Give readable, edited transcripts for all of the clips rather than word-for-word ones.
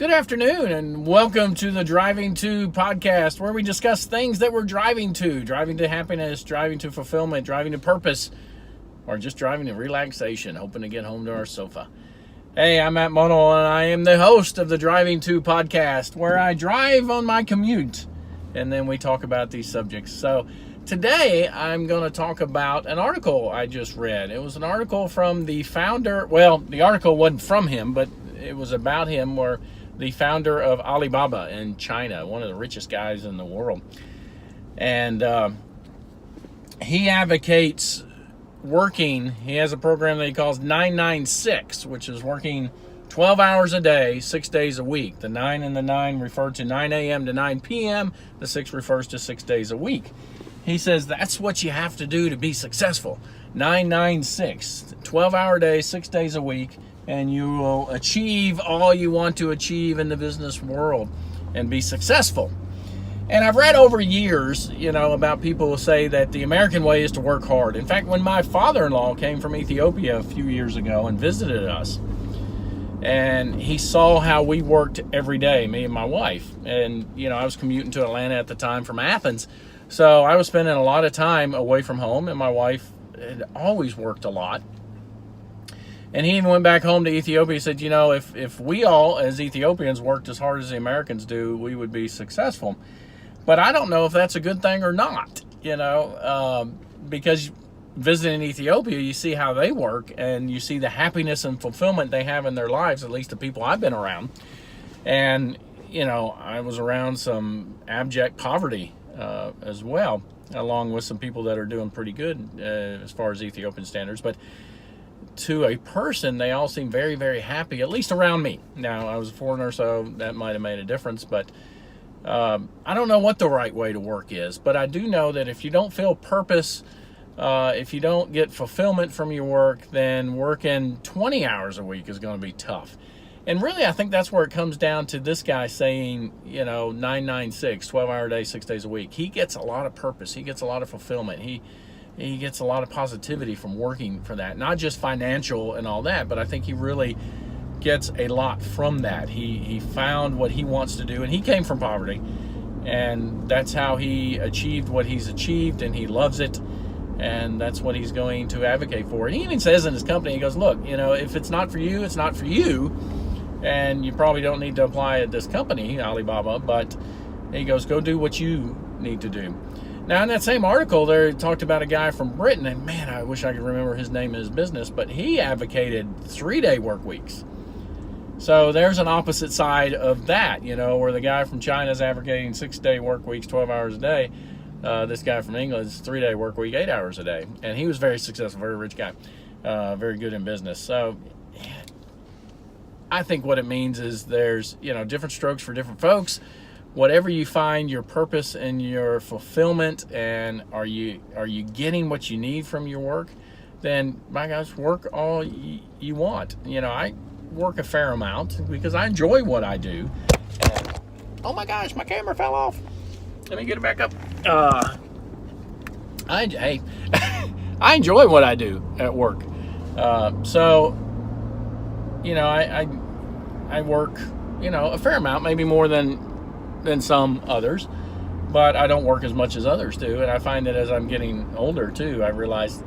Good afternoon, and welcome to the Driving To podcast, where we discuss things that we're driving to happiness, driving to fulfillment, driving to purpose, or just driving to relaxation, hoping to get home to our sofa. Hey, I'm Matt Munnell, and I am the host of the Driving To podcast, where I drive on my commute, and then we talk about these subjects. So today, I'm going to talk about an article I just read. It was an article from the founder. Well, the article wasn't from him, but it was about him, where the founder of Alibaba in China, one of the richest guys in the world. And he advocates working. He has a program that he calls 996, which is working 12 hours a day, 6 days a week. The 9 and the 9 refer to 9 a.m. to 9 p.m. The 6 refers to 6 days a week. He says that's what you have to do to be successful. 996, 12-hour day, 6 days a week, and you will achieve all you want to achieve in the business world and be successful. And I've read over years, about people who say that the American way is to work hard. In fact, when my father-in-law came from Ethiopia a few years ago and visited us, and he saw how we worked every day, me and my wife. And, I was commuting to Atlanta at the time from Athens. So I was spending a lot of time away from home, and my wife had always worked a lot. And he even went back home to Ethiopia. He said, if we all, as Ethiopians, worked as hard as the Americans do, we would be successful. But I don't know if that's a good thing or not, because visiting Ethiopia, you see how they work, and you see the happiness and fulfillment they have in their lives, at least the people I've been around. And, I was around some abject poverty as well, along with some people that are doing pretty good as far as Ethiopian standards. But to a person, they all seem very, very happy, at least around me. Now, I was a foreigner, so that might have made a difference, but I don't know what the right way to work is. But I do know that if you don't feel purpose, if you don't get fulfillment from your work, then working 20 hours a week is going to be tough. And really, I think that's where it comes down to this guy saying, 996, 12-hour day, 6 days a week. He gets a lot of purpose. He gets a lot of fulfillment. He gets a lot of positivity from working for that. Not just financial and all that, but I think he really gets a lot from that. He found what he wants to do, and he came from poverty. And that's how he achieved what he's achieved, and he loves it. And that's what he's going to advocate for. And he even says in his company, he goes, look, if it's not for you, it's not for you. And you probably don't need to apply at this company, Alibaba, but he goes, go do what you need to do. Now, in that same article, they talked about a guy from Britain, and man, I wish I could remember his name and his business, but he advocated 3-day work weeks. So there's an opposite side of that, where the guy from China is advocating 6-day work weeks, 12 hours a day. This guy from England is 3-day work week, 8 hours a day. And he was very successful, very rich guy, very good in business. So I think what it means is there's, different strokes for different folks. Whatever you find your purpose and your fulfillment, and are you getting what you need from your work, then my gosh, work all you want. I work a fair amount because I enjoy what I do. And, oh my gosh, my camera fell off. Let me get it back up. I enjoy what I do at work. So I work, a fair amount, maybe more than some others, but I don't work as much as others do. And I find that as I'm getting older too, I realize,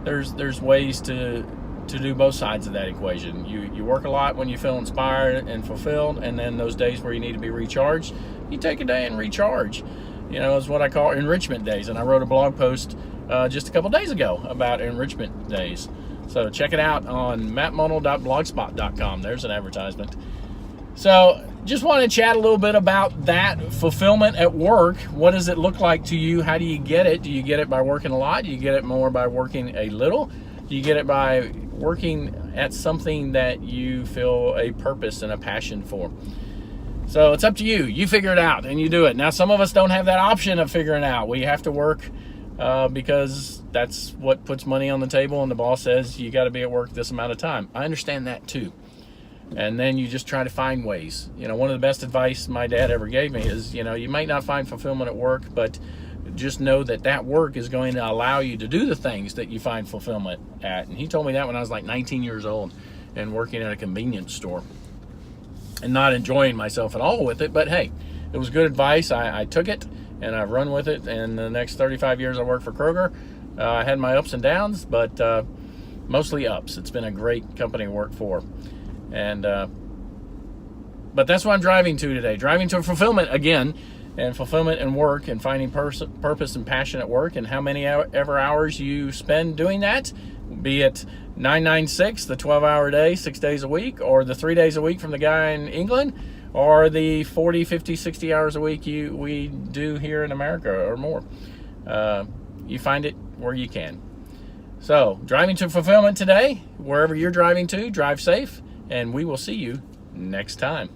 there's ways to do both sides of that equation. You work a lot when you feel inspired and fulfilled, and then those days where you need to be recharged, you take a day and recharge. It's what I call enrichment days. And I wrote a blog post just a couple days ago about enrichment days. So check it out on mattmunnell.blogspot.com. There's an advertisement. So just want to chat a little bit about that fulfillment at work. What does it look like to you? How do you get it? Do you get it by working a lot? Do you get it more by working a little? Do you get it by working at something that you feel a purpose and a passion for? So it's up to you. You figure it out and you do it. Now, some of us don't have that option of figuring out. We have to work because that's what puts money on the table, and the boss says you got to be at work this amount of time. I understand that too. And then you just try to find ways. One of the best advice my dad ever gave me is, you might not find fulfillment at work, but just know that work is going to allow you to do the things that you find fulfillment at. And he told me that when I was like 19 years old and working at a convenience store. and not enjoying myself at all with it. But hey, it was good advice. I took it and I've run with it. And the next 35 years I worked for Kroger, I had my ups and downs, but mostly ups. It's been a great company to work for. And but that's what I'm driving to today. Driving to fulfillment again, and fulfillment and work, and finding purpose and passion at work, and how many ever hours you spend doing that, be it 996, the 12-hour day, 6 days a week, or the 3 days a week from the guy in England, or the 40, 50, 60 hours a week we do here in America or more. You find it where you can. So, driving to fulfillment today, wherever you're driving to, drive safe, and we will see you next time.